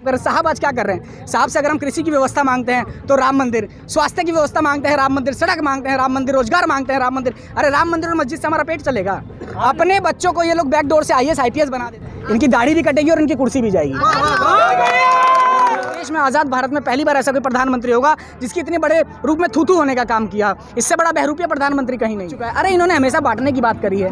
अगर साहब आज क्या कर रहे हैं, साहब से अगर हम कृषि की व्यवस्था मांगते हैं तो राम मंदिर, स्वास्थ्य की व्यवस्था मांगते हैं राम मंदिर, सड़क मांगते हैं राम मंदिर, रोजगार मांगते हैं राम मंदिर। अरे राम मंदिर और मस्जिद से हमारा पेट चलेगा? अपने बच्चों को ये लोग बैकडोर से IAS IPS बना देते हैं। इनकी दाढ़ी भी कटेगी और इनकी कुर्सी भी जाएगी। देश में आज़ाद भारत में पहली बार ऐसा कोई प्रधानमंत्री होगा जिसकी इतने बड़े रूप में थूथू होने का काम किया। इससे बड़ा बहरूपिया प्रधानमंत्री कहीं नहीं चुका है। अरे इन्होंने हमेशा बांटने की बात करी है।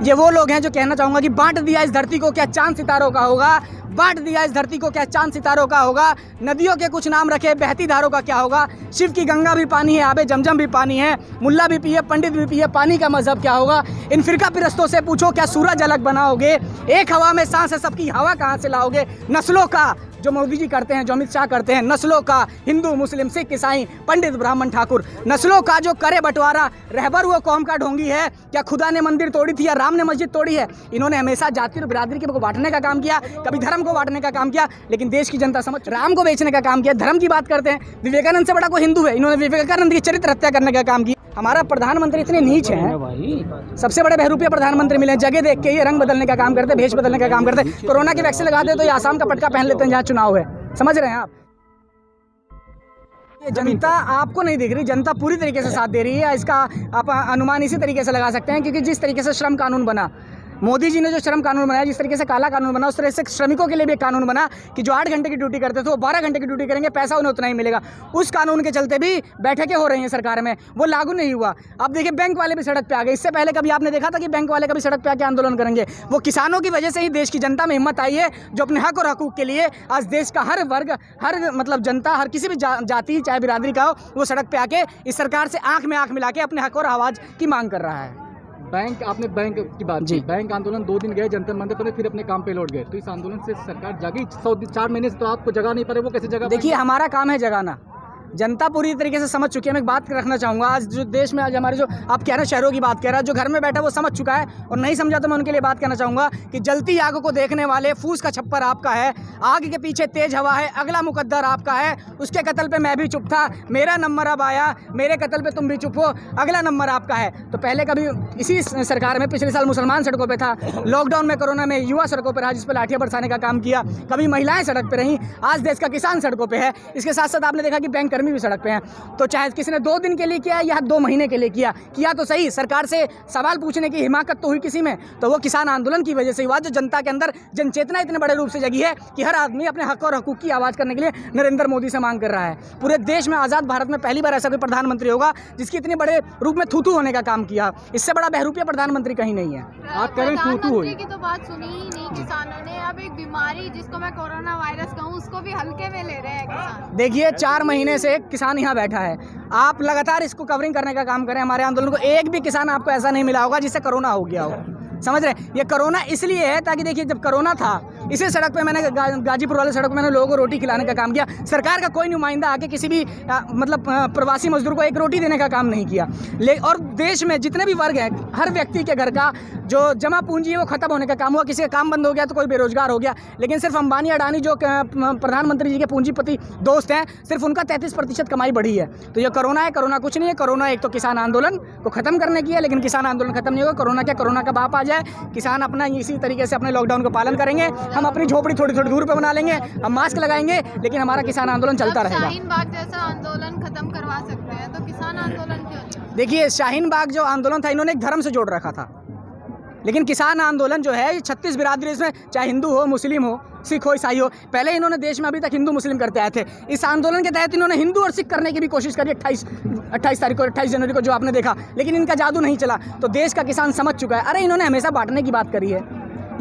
ये वो लोग हैं जो कहना चाहूँगा कि बांट दिया इस धरती को, क्या चांद सितारों का होगा? बांट दिया इस धरती को, क्या चांद सितारों का होगा? नदियों के कुछ नाम रखे, बहती धारों का क्या होगा? शिव की गंगा भी पानी है, आबे जमजम भी पानी है, मुल्ला भी पिए, पंडित भी पिए, पानी का मजहब क्या होगा? इन फिरका पिरस्तों से पूछो क्या सूरज अलग बनाओगे? एक हवा में सांस है सबकी, हवा कहाँ से लाओगे? नस्लों का जो मोदी जी करते हैं, जो अमित शाह करते हैं, नस्लों का हिंदू मुस्लिम सिख ईसाई पंडित ब्राह्मण ठाकुर, नस्लों का जो करे बंटवारा, रहबर वो कौम का ढोंगी है। क्या खुदा ने मंदिर तोड़ी थी या राम ने मस्जिद तोड़ी है? इन्होंने हमेशा जाति और बिरादरी को बांटने का काम किया, कभी धर्म को बांटने का काम किया, लेकिन देश की जनता समझ राम को बेचने का काम किया। धर्म की बात करते हैं, विवेकानंद से बड़ा कोई हिंदू है? इन्होंने विवेकानंद की चरित्र हत्या करने का काम किया। हमारा प्रधानमंत्री इतने नीच हैं, सबसे बड़े बहरूपिया प्रधानमंत्री मिले, जगह देख के ये रंग बदलने का काम करते, भेष बदलने का काम करते। कोरोना की वैक्सीन लगा दे तो ये आसाम का पटका पहन लेते हैं जहाँ चुनाव है। समझ रहे हैं आप? ये जनता आपको नहीं दिख रही, जनता पूरी तरीके से साथ दे रही है। इसका आप अनुमान इसी तरीके से लगा सकते हैं क्योंकि जिस तरीके से श्रम कानून बना, मोदी जी ने जो श्रम कानून बनाया, जिस तरीके से काला कानून बना, उस तरह से श्रमिकों के लिए भी एक कानून बना कि जो 8 घंटे की ड्यूटी करते थे वो 12 घंटे की ड्यूटी करेंगे, पैसा उन्हें उतना ही मिलेगा। उस कानून के चलते भी बैठकें हो रही हैं सरकार में, वो लागू नहीं हुआ। अब देखिए बैंक वाले भी सड़क पे आ गए। इससे पहले कभी आपने देखा था कि बैंक वाले कभी सड़क पे आके आंदोलन करेंगे? वो किसानों की वजह से ही देश की जनता में हिम्मत आई है, जो अपने हक और हकूक़ के लिए आज देश का हर वर्ग, हर मतलब जनता, हर किसी भी जाति चाहे बिरादरी का हो, वो सड़क पे आके इस सरकार से आंख में आंख मिला के अपने हक और आवाज़ की मांग कर रहा है। बैंक, आपने बैंक की बात जी, बैंक आंदोलन 2 दिन गए जंतर मंतर पर, फिर अपने काम पे लौट गए। तो इस आंदोलन से सरकार जागी? 4 महीने से तो आपको जगा नहीं पा रहे, वो कैसे जगा? देखिए हमारा काम है जगाना, जनता पूरी तरीके से समझ चुकी है। मैं एक बात रखना चाहूँगा, आज जो देश में आज हमारे जो आप कह रहे हैं शहरों की बात कह रहा है, जो घर में बैठा वो समझ चुका है, और नहीं समझा तो मैं उनके लिए बात कहना चाहूँगा कि जलती आग को देखने वाले फूस का छप्पर आपका है, आग के पीछे तेज हवा है, अगला मुकद्दर आपका है। उसके कत्ल पे मैं भी चुप था, मेरा नंबर अब आया, मेरे कत्ल पे तुम भी चुप हो, अगला नंबर आपका है। तो पहले कभी इसी सरकार में पिछले साल मुसलमान सड़कों पर था, लॉकडाउन में कोरोना में युवा सड़कों पर रहा जिस पर लाठियाँ बरसाने का काम किया, कभी महिलाएं सड़क पर रहीं, आज देश का किसान सड़कों पर है। इसके साथ साथ आपने देखा कि बैंक कर्मी भी सड़क पर हैं। तो चाहे किसी ने 2 दिन के लिए किया या 2 महीने के लिए किया तो सही, सरकार से सवाल पूछने की हिमाकत तो हुई किसी में, तो वो किसान आंदोलन की वजह से हुआ, जो जनता के अंदर जनचेतना इतने बड़े रूप से जगी है कि हर आदमी अपने हक और हकूक़ की आवाज़ करने के लिए नरेंद्र मोदी से मांग कर रहा है। पूरे देश में आज़ाद भारत में पहली बार ऐसा कोई प्रधानमंत्री होगा जिसकी इतने बड़े रूप में थूथू होने का काम किया। इससे बड़ा बहरूपिया प्रधानमंत्री कहीं नहीं है। आप कह रहे हैं थूथू हुई की तो बात सुनी ही नहीं किसानों ने। अब एक बीमारी जिसको मैं कोरोना वायरस कहूँ, उसको भी हल्के में ले रहे हैं किसान। देखिए 4 महीने से किसान यहाँ बैठा है, आप लगातार इसको कवरिंग करने का काम करें हमारे आंदोलन को। एक भी किसान आपको ऐसा नहीं मिला होगा जिससे कोरोना हो गया हो। समझ रहे हैं? ये कोरोना इसलिए है ताकि देखिए जब कोरोना था, इसी सड़क पे मैंने गाजीपुर वाले सड़क पे मैंने लोगों को रोटी खिलाने का काम किया। सरकार का कोई नुमाइंदा आके किसी भी मतलब प्रवासी मजदूर को एक रोटी देने का काम नहीं किया। और देश में जितने भी वर्ग हैं, हर व्यक्ति के घर का जो जमा पूंजी है वो खत्म होने का काम हुआ। किसी का काम बंद हो गया तो कोई बेरोजगार हो गया, लेकिन सिर्फ अंबानी अडानी जो प्रधानमंत्री जी के पूंजीपति दोस्त हैं, सिर्फ उनका 33% कमाई बढ़ी है। तो ये कोरोना है, कोरोना कुछ नहीं है। कोरोना एक तो किसान आंदोलन को खत्म करने की है, लेकिन किसान आंदोलन खत्म नहीं होगा। कोरोना क्या, कोरोना का बाप आ जाए, किसान अपना इसी तरीके से अपने लॉकडाउन का पालन करेंगे, हम अपनी झोपड़ी थोड़ी थोड़ी दूर पे बना लेंगे, हम मास्क लगाएंगे, लेकिन हमारा किसान आंदोलन चलता रहेगा। शाहीन बाग जैसा आंदोलन खत्म करवा सकते हैं तो किसान आंदोलन क्यों नहीं? देखिए शाहीन बाग जो आंदोलन था, इन्होंने एक धर्म से जोड़ रखा था, लेकिन किसान आंदोलन जो है 36 बिरादरी, इसमें चाहे हिंदू हो, मुस्लिम हो, सिख हो, ईसाई हो। पहले इन्होंने देश में अभी तक हिंदू मुस्लिम करते आए थे। इस आंदोलन के तहत इन्होंने हिंदू और सिख करने की भी कोशिश करी 28 तारीख को, 28 जनवरी को जो आपने देखा, लेकिन इनका जादू नहीं चला। तो देश का किसान समझ चुका है। अरे इन्होंने हमेशा बांटने की बात करी है।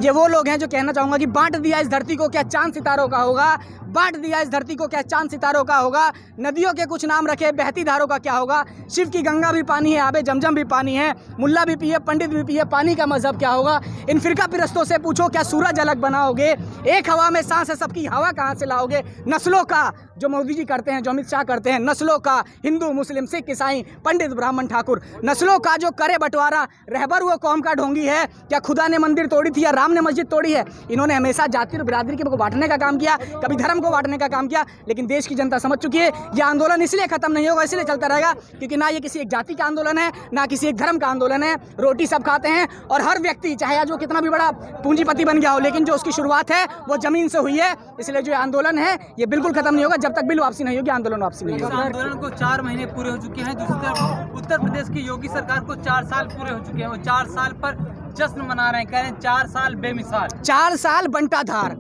ये वो लोग हैं जो कहना चाहूँगा कि बांट दिया इस धरती को, क्या चांद सितारों का होगा? बांट दिया इस धरती को, क्या चांद सितारों का होगा? नदियों के कुछ नाम रखे, बहती धारों का क्या होगा? शिव की गंगा भी पानी है, आबे जमजम भी पानी है, मुल्ला भी पिए, पंडित भी पिए, पानी का मजहब क्या होगा? इन फिरका पिरस्तों से पूछो क्या सूरज अलग बनाओगे? एक हवा में सांस है सबकी, हवा कहाँ से लाओगे? नस्लों का जो मोदी जी करते हैं, जो अमित शाह करते हैं, नस्लों का हिंदू मुस्लिम सिख ईसाई पंडित ब्राह्मण ठाकुर, नस्लों का जो करे बंटवारा, रहबर वो कौम का ढोंगी है। क्या खुदा ने मंदिर तोड़ी थी या राम ने मस्जिद तोड़ी है। इन्होंने हमेशा जाति और बिरादरी को बांटने का काम किया, कभी धर्म को बांटने का काम किया, लेकिन देश की जनता समझ चुकी है ये आंदोलन इसलिए खत्म नहीं होगा, इसलिए चलता रहेगा क्योंकि ना ये किसी एक जाति का आंदोलन है, ना किसी एक धर्म का आंदोलन है। रोटी सब खाते हैं और हर व्यक्ति चाहे आज वो कितना भी बड़ा पूंजीपति बन गया हो, लेकिन जो उसकी शुरुआत है वो जमीन से हुई है। इसलिए जो आंदोलन है ये बिल्कुल खत्म नहीं होगा जब तक बिल वापसी नहीं होगी, आंदोलन वापसी नहीं होगा। आंदोलन को 4 महीने पूरे हो चुके हैं। दूसरी तरफ उत्तर प्रदेश की योगी सरकार को 4 साल पूरे हो चुके हैं। वो 4 साल पर जश्न मना रहे हैं, कह रहे हैं 4 साल बेमिसाल, 4 साल बंटाधार,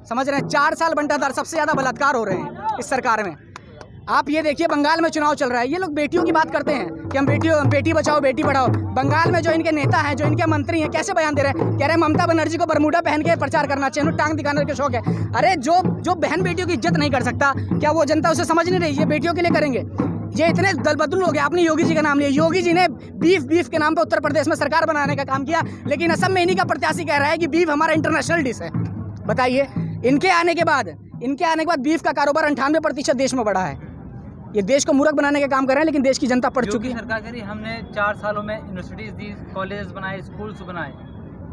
समझ रहे हैं, 4 साल बंटाधार, सबसे ज्यादा बलात्कार हो रहे हैं इस सरकार में। आप ये देखिए बंगाल में चुनाव चल रहा है, ये लोग बेटियों की बात करते हैं कि हम बेटी बचाओ बेटी पढ़ाओ। बंगाल में जो इनके नेता हैं, जो इनके मंत्री हैं, कैसे बयान दे रहे हैं, कह रहे हैं ममता बनर्जी को बरमूडा पहन के प्रचार करना चाहिए, उन्हें टांग दिखाने का शौक है। अरे जो बहन बेटियों की इज्जत नहीं कर सकता, क्या वो जनता उसे समझ नहीं रही? ये बेटियों के लिए करेंगे। ये इतने दलबदलू लोग हैं, आपने योगी जी का नाम लिया, योगी जी ने बीफ के नाम पे उत्तर प्रदेश में सरकार बनाने का काम किया, लेकिन असम में इन्हीं का प्रत्याशी कह रहा है कि बीफ हमारा इंटरनेशनल डिश है। बताइए, इनके आने के बाद बीफ का कारोबार 98% देश में बढ़ा है। ये देश को मूर्ख बनाने का काम कर रहे हैं, लेकिन देश की जनता पढ़ चुकी है। सरकार करी, हमने 4 सालों में यूनिवर्सिटीज दी, कॉलेज बनाए, स्कूल्स बनाए,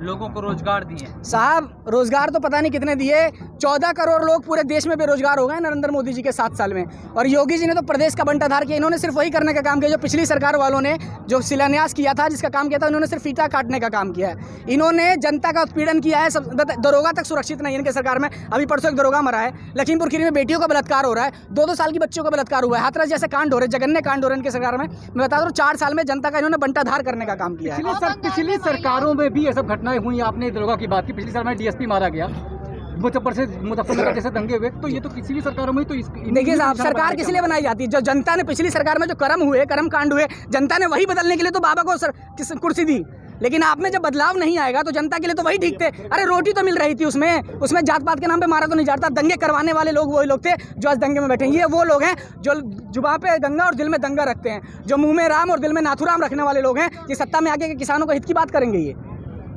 लोगों को रोजगार दिए। साहब रोजगार तो पता नहीं कितने दिए, 14 करोड़ लोग पूरे देश में बेरोजगार हो गए नरेंद्र मोदी जी के 7 साल में। और योगी जी ने तो प्रदेश का बंटाधार किया। इन्होंने सिर्फ वही करने का काम किया जो पिछली सरकार वालों ने जो शिलान्यास किया था, जिसका काम किया था, इन्होंने सिर्फ फीता काटने का काम किया है। इन्होंने जनता का उत्पीड़न किया है। सब दरोगा तक सुरक्षित नहीं है इनके सरकार में। अभी परसों एक दरोगा मरा है, लखीमपुर खीरी में बेटियों का बलात्कार हो रहा है, 2-2 साल की बच्चों का बलात्कार हुआ है, हाथरस जैसे कांड हो रहे, जघन्य कांड हो रहे हैं इनके सरकार में। मैं बता दूं 4 साल में जनता का इन्होंने बंटाधार करने का काम किया है। पिछली सरकारों में भी ये सब घटनाएं हुई। आपने दरोगा की बात की, पिछली साल में डीएसपी मारा गया, मुजफ्फरनगर जैसे दंगे हुए, तो ये तो किसी भी सरकारों में तो देखिए साहब, सरकार किस लिए बनाई जाती है? जो जनता ने पिछली सरकार में जो कर्म कांड हुए, जनता ने वही बदलने के लिए तो बाबा को कुर्सी दी। लेकिन आप में जब बदलाव नहीं आएगा तो जनता के लिए तो वही ठीक थे। अरे रोटी तो मिल रही थी, उसमें जात पात के नाम पे मारा तो नहीं जाता। दंगे करवाने वाले लोग वही लोग थे जो आज दंगे में बैठे हैं। ये वो लोग हैं जो जुबान पे गंगा और दिल में दंगा रखते हैं, जो मुंह में राम और दिल में नाथुराम रखने वाले लोग हैं। ये सत्ता में आके के किसानों को हित की बात करेंगे। ये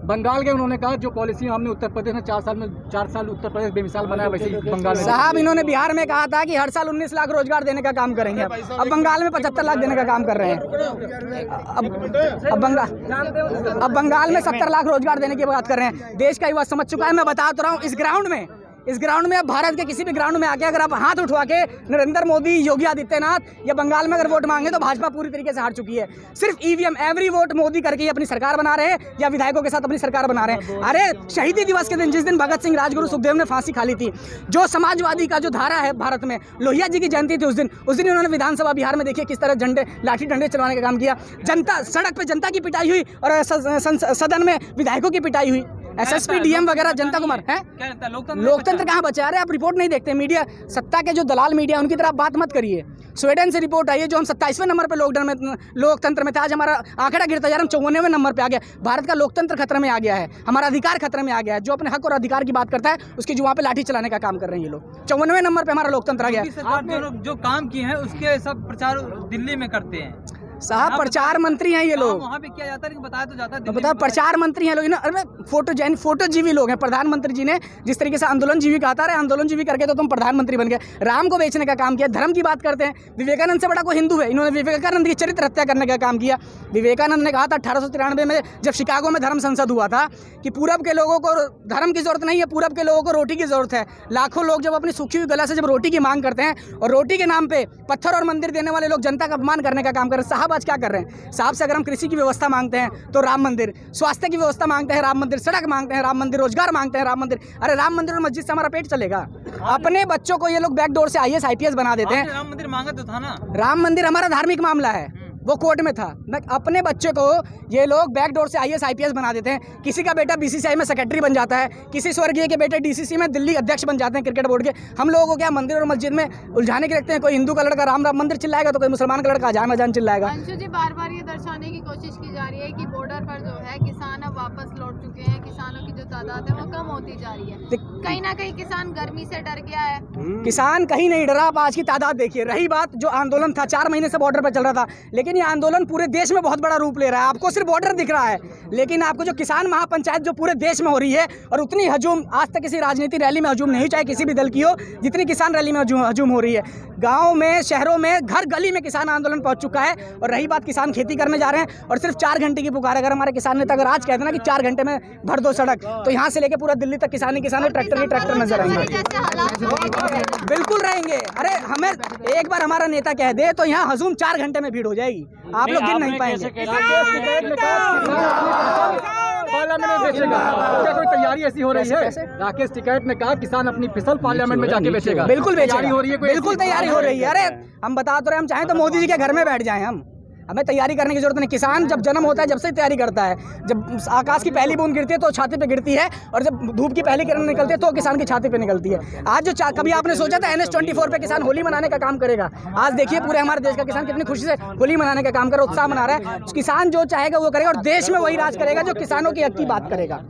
बंगाल के उन्होंने कहा जो पॉलिसी हमने उत्तर प्रदेश में 4 साल उत्तर प्रदेश बेमिसाल बनाया, वैसे ही बंगाल में। साहब इन्होंने बिहार में कहा था कि हर साल 19 लाख रोजगार देने का काम करेंगे, अब बंगाल में 75 लाख देने का काम कर रहे हैं। अब बंगाल में 70 लाख रोजगार देने की बात कर रहे हैं। देश का युवा समझ चुका है। मैं बता तो रहा हूँ, इस ग्राउंड में अब भारत के किसी भी ग्राउंड में आके अगर आप हाथ उठवा के नरेंद्र मोदी, योगी आदित्यनाथ या बंगाल में अगर वोट मांगे तो भाजपा पूरी तरीके से हार चुकी है। सिर्फ ईवीएम एवरी वोट मोदी करके ही अपनी सरकार बना रहे हैं या विधायकों के साथ अपनी सरकार बना रहे हैं। अरे शहीदी दिवस के दिन, जिस दिन भगत सिंह, राजगुरु, सुखदेव ने फांसी खा ली थी, जो समाजवादी का जो धारा है भारत में, लोहिया जी की जयंती थी उस दिन उन्होंने विधानसभा बिहार में देखिए किस तरह झंडे लाठी डंडे चलवाने का काम किया। जनता सड़क पे जनता की पिटाई हुई और सदन में विधायकों की पिटाई हुई। एसएसपी डीएम वगैरह जनता को मार है। लोकतंत्र कहाँ बचा? अरे आप रिपोर्ट नहीं देखते, मीडिया सत्ता के जो दलाल मीडिया उनकी तरफ बात मत करिए। स्वीडन से रिपोर्ट आई है जो हम 27वें नंबर पे लोकतंत्र में था, आज हमारा आंकड़ा गिरता जा रहा है, हम 54वें नंबर पे आ गया। भारत का लोकतंत्र खतरे में आ गया है, हमारा अधिकार खतरे में आ गया है। जो अपने हक और अधिकार की बात करता है उसकी जुबान पे लाठी चलाने का काम कर रहे हैं ये लोग। 54वें नंबर पे हमारा लोकतंत्र आ गया है। जो काम किए हैं उसके सब प्रचार दिल्ली में करते हैं साहब। प्रचार मंत्री हैं ये लोग, वहाँ पे किया जाता है, बताया तो जाता है। बताओ, प्रचार मंत्री हैं लोग। अरे फोटोजीवी लोग हैं। प्रधानमंत्री जी ने जिस तरीके से आंदोलन जीवी कहा था, अरे आंदोलन जीवी करके तो तुम प्रधानमंत्री बन गए। राम को बेचने का काम किया, धर्म की बात करते हैं। विवेकानंद से बड़ा कोई हिंदू है? इन्होंने विवेकानंद की चरित्र हत्या करने का काम किया। विवेकानंद ने कहा था 1893 में जब शिकागो में धर्म संसद हुआ था कि पूरब के लोगों को धर्म की जरूरत नहीं है, पूरब के लोगों को रोटी की जरूरत है। लाखों लोग जब अपनी सूखी हुई गला से जब रोटी की मांग करते हैं और रोटी के नाम पे पत्थर और मंदिर देने वाले लोग जनता का अपमान करने का काम कर रहे हैं। साहब आज क्या कर रहे हैं? साहब से अगर हम कृषि की व्यवस्था मांगते हैं तो राम मंदिर, स्वास्थ्य की व्यवस्था मांगते हैं राम मंदिर, सड़क मांगते हैं राम मंदिर, रोजगार मांगते हैं राम मंदिर। अरे राम मंदिर और मस्जिद से हमारा पेट चलेगा? अपने बच्चों को ये लोग बैकडोर से IAS IPS बना देते हैं। राम मंदिर मांगा तो था ना। राम मंदिर हमारा धार्मिक मामला है, वो कोर्ट में था। अपने बच्चे को ये लोग बैकडोर से IAS IPS बना देते हैं। किसी का बेटा BCCI में सेक्रेटरी बन जाता है, किसी स्वर्गीय के बेटे DCC में दिल्ली अध्यक्ष बन जाते हैं क्रिकेट बोर्ड के। हम लोगों को क्या मंदिर और मस्जिद में उलझाने के रखते हैं? कोई हिंदू का लड़का राम मंदिर चिल्लाएगा तो कोई मुसलमान का लड़का अजान अजान चिल्लाएगा। अंशु जी, बार बार ये दर्शाने की कोशिश की जा रही है कि बॉर्डर पर जो है किसान अब वापस लौट चुके हैं, किसानों की जो तादाद है वो कम होती जा रही है। कहीं ना कहीं किसान गर्मी से डर गया है। किसान कहीं नहीं डरा। आप आज की तादाद देखिए। रही बात जो आंदोलन था 4 महीने से बॉर्डर पर चल रहा था, लेकिन लेकिन ये आंदोलन पूरे देश में बहुत बड़ा रूप ले रहा है। आपको सिर्फ बॉर्डर दिख रहा है, लेकिन आपको जो किसान महापंचायत जो पूरे देश में हो रही है, और उतनी हजूम आज तक किसी राजनीतिक रैली में हजूम नहीं, चाहे किसी भी दल की हो, जितनी किसान रैली में हजूम हो रही है। गाँव में, शहरों में, घर गली में किसान आंदोलन पहुँच चुका है। और रही बात किसान खेती करने जा रहे हैं और सिर्फ 4 घंटे की पुकार, अगर हमारे किसान नेता अगर आज कहते हैं ना कि 4 घंटे में भर दो सड़क, तो यहाँ से लेकर पूरा दिल्ली तक किसान ट्रैक्टर ही ट्रैक्टर नजर आएंगे। जैसे हालात बिल्कुल रहेंगे। अरे हमें एक बार हमारा नेता कह दे तो यहाँ हजूम 4 घंटे में भीड़ हो जाएगी, आप लोग गिन नहीं पाएंगे। पार्लियामेंट में बेचेगा, क्या कोई तैयारी ऐसी हो रही है? राकेश टिकैत ने कहा किसान अपनी फसल पार्लियामेंट में जाके बेचेगा। बिल्कुल तैयारी हो रही है, बिल्कुल तैयारी हो रही है। अरे हम बता तो रहे, हम चाहें तो मोदी जी के घर में बैठ जाएं, हमें तैयारी करने की जरूरत नहीं। किसान जब जन्म होता है जब से तैयारी करता है। जब आकाश की पहली बूंद गिरती है तो छाती पे गिरती है, और जब धूप की पहली किरण निकलती है तो किसान की छाती पे निकलती है। आज जो कभी आपने सोचा था NH-24 पे किसान होली मनाने का काम करेगा? आज देखिए पूरे हमारे देश का किसान कितनी खुशी से होली मनाने का काम कर रहा है, उत्साह मना रहा है। किसान जो चाहेगा वो करेगा, और देश में वही राज करेगा जो किसानों की हक की बात करेगा।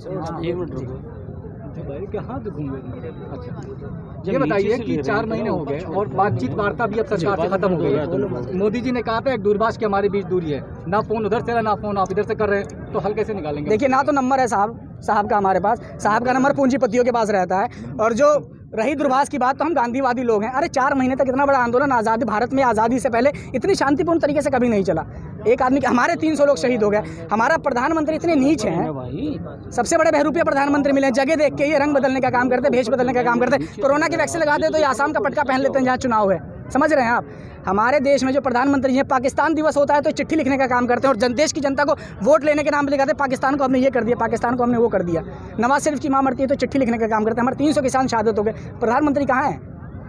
ये बताइए कि 4 महीने हो गए और बातचीत वार्ता भी अब सरकार से खत्म हो गई है। मोदी जी ने कहा था एक दूरभाष की हमारे बीच दूरी है, ना फोन उधर से रहा, ना फोन आप इधर से कर रहे हैं, तो हल कैसे निकालेंगे? देखिए, ना तो नंबर है साहब का हमारे पास, साहब का नंबर पूंजीपतियों के पास रहता है। और जो रही दूरभाष की बात, तो हम गांधीवादी लोग हैं। अरे 4 महीने तक इतना बड़ा आंदोलन आज़ादी, भारत में आज़ादी से पहले इतनी शांतिपूर्ण तरीके से कभी नहीं चला। एक आदमी के हमारे 300 लोग शहीद हो गए। हमारा प्रधानमंत्री इतने नीच हैं, सबसे बड़े बहरूपिया प्रधानमंत्री मिले, जगह देख के ये रंग बदलने का काम करते, भेष बदलने का काम करते। कोरोना की वैक्सीन लगाते तो ये आसाम का पटका पहन लेते हैं जहाँ चुनाव है। समझ रहे हैं आप? हमारे देश में जो प्रधानमंत्री हैं, पाकिस्तान दिवस होता है तो चिट्ठी लिखने का काम करते हैं, और देश की जनता को वोट लेने के नाम पे लिखाते हैं पाकिस्तान को हमने ये कर दिया, पाकिस्तान को हमने वो कर दिया। नवाज शरीफ की माँ मरती है तो चिट्ठी लिखने का काम करते हैं। हमारे 300 किसान शहादत हो गए। प्रधानमंत्री कहाँ है?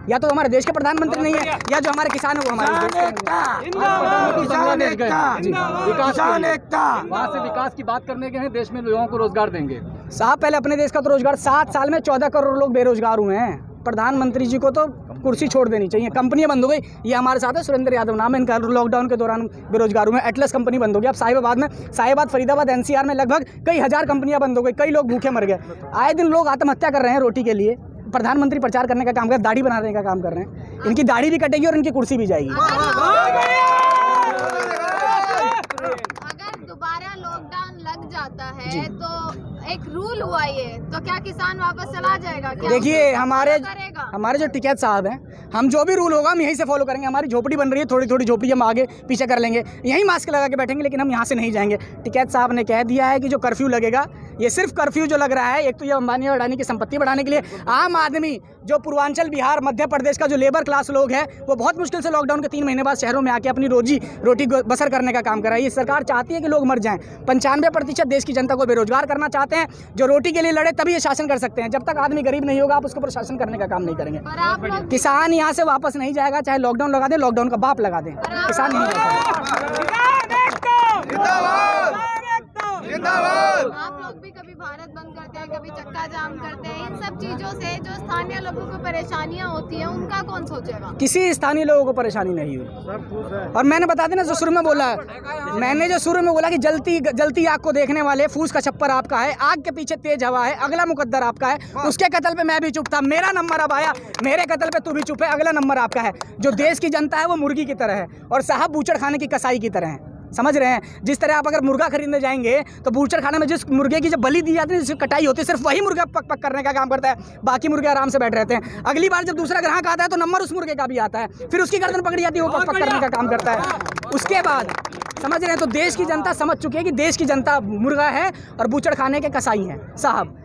या तो हमारे देश के प्रधानमंत्री नहीं है, या जो हमारे किसान है वो हमारे देश के। वहाँ से विकास की बात करने के हैं, देश में लोगों को रोजगार देंगे। साहब पहले अपने देश का तो रोजगार, 7 साल में 14 करोड़ लोग बेरोजगार हुए हैं। प्रधानमंत्री जी को तो कुर्सी छोड़ देनी चाहिए। कंपनियां बंद हो गई, ये हमारे साथ है, सुरेंद्र यादव नाम है इनका, लॉकडाउन के दौरान बेरोजगार हुए। एटलस कंपनी बंद हो गई। अब साहिबाबाद, फरीदाबाद, NCR में लगभग कई हजार कंपनियां बंद हो गई, कई लोग भूखे मर गए। आए दिन लोग आत्महत्या कर रहे हैं रोटी के लिए। प्रधानमंत्री प्रचार करने का काम कर, दाढ़ी बनाने का काम कर रहे हैं। इनकी दाढ़ी भी कटेगी और इनकी कुर्सी भी जाएगी। अगर दोबारा लॉकडाउन लग जाता है तो एक रूल हुआ ये, तो क्या किसान वापस चला जाएगा? देखिए हमारे जो टिकैत साहब हैं, हम जो भी रूल होगा हम यहीं से फॉलो करेंगे। हमारी झोपड़ी बन रही है, थोड़ी थोड़ी झोपड़ी हम आगे पीछे कर लेंगे, यहीं मास्क लगा के बैठेंगे, लेकिन हम यहाँ से नहीं जाएंगे। टिकैत साहब ने कह दिया है कि जो कर्फ्यू लगेगा, ये सिर्फ कर्फ्यू जो लग रहा है, एक तो ये अंबानी और अडानी की संपत्ति बढ़ाने के लिए। आम आदमी जो पूर्वांचल, बिहार, मध्य प्रदेश का जो लेबर क्लास लोग है, वो बहुत मुश्किल से लॉकडाउन के 3 महीने बाद शहरों में आके अपनी रोटी बसर करने का काम कर रहा है। ये सरकार चाहती है कि लोग मर जाएं। 95% देश की जनता को बेरोजगार करना चाहते हैं। जो रोटी के लिए लड़े तभी ये शासन कर सकते हैं। जब तक आदमी गरीब नहीं होगा, आप उसके ऊपर शासन करने का काम नहीं करेंगे। किसान यहाँ से वापस नहीं जाएगा, चाहे लॉकडाउन लगा दें, लॉकडाउन का बाप लगा दें, किसान नहीं जाएगा। आप लोग भी कभी भारत बंद करते हैं, कभी चक्का जाम करते हैं। इन सब चीजों से जो स्थानीय लोगों को परेशानियां होती हैं, उनका कौन सोचेगा? किसी स्थानीय लोगों को परेशानी नहीं हुई। और मैंने बता देना, जो शुरू में बोला, मैंने जो शुरू में बोला कि जलती आग को देखने वाले, फूस का छप्पर आपका है, आग के पीछे तेज हवा है, अगला मुकद्दर आपका है। उसके कत्ल पे मैं भी चुप था, मेरा नंबर अब आया, मेरे कत्ल पे तू भी चुप है, अगला नंबर आपका है। जो देश की जनता है वो मुर्गी की तरह है, और साहब बूचड़ खाने की कसाई की तरह है। समझ रहे हैं? जिस तरह आप अगर मुर्गा खरीदने जाएंगे तो बूचड़ खाने में जिस मुर्गे की जब बलि दी जाती है, जिसकी कटाई होती है, सिर्फ वही मुर्गा पक करने का काम करता है, बाकी मुर्गे आराम से बैठ रहते हैं। अगली बार जब दूसरा ग्राहक आता है तो नंबर उस मुर्गे का भी आता है, फिर उसकी गर्दन पकड़ी जाती है, वो पक करने का काम करता है। उसके बाद समझ रहे हैं? तो देश की जनता समझ चुकी है कि देश की जनता मुर्गा है और बूचड़ खाने के कसाई हैं। साहब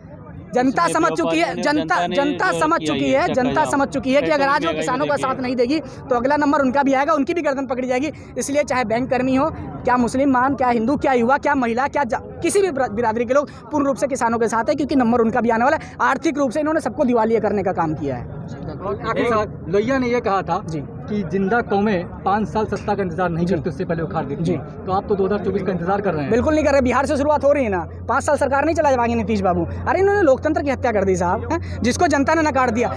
जनता समझ चुकी है, जनता समझ चुकी है कि अगर आज वो किसानों का साथ नहीं देगी तो अगला नंबर उनका भी आएगा, उनकी भी गर्दन पकड़ी जाएगी। इसलिए चाहे बैंक कर्मी हो, क्या मुसलमान, क्या हिंदू, क्या युवा, क्या महिला, क्या किसी भी बिरादरी के लोग पूर्ण रूप से किसानों के साथ है, क्योंकि नंबर उनका भी आने वाला है। आर्थिक रूप से इन्होंने सबको दिवालिया करने का काम किया है। आपके साथ लोहिया ने यह कहा था जी कि जिंदा कौमें 5 साल सत्ता का इंतजार नहीं करती, उससे पहले उखाड़ देती जी। तो आप तो 2024 का इंतजार कर रहे हैं? बिल्कुल नहीं कर रहे। बिहार से शुरुआत हो रही है ना, 5 साल सरकार नहीं चला पाएंगे नीतीश बाबू। अरे इन्होंने लोकतंत्र की हत्या कर दी साहब, जिसको जनता ने नकार दिया।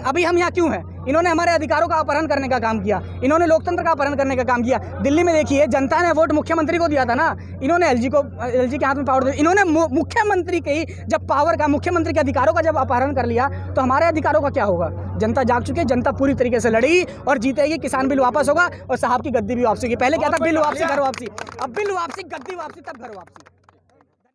अभी हम यहाँ क्यों हैं? इन्होंने हमारे अधिकारों का अपहरण करने का काम किया, इन्होंने लोकतंत्र का अपहरण करने का काम किया। दिल्ली में देखिए, जनता ने वोट मुख्यमंत्री को दिया था ना, इन्होंने एलजी के हाथ में पावर दिया। इन्होंने मुख्यमंत्री के जब पावर का, मुख्यमंत्री के अधिकारों का जब अपहरण कर लिया तो हमारे अधिकारों का क्या होगा? जनता जाग चुकी है, जनता पूरी तरीके से लड़ी और जीतेगी। किसान बिल वापस होगा और साहब की गद्दी भी वापसी होगी। पहले क्या था? बिल वापसी, घर वापसी। अब बिल वापसी, गद्दी वापसी, तब घर वापसी।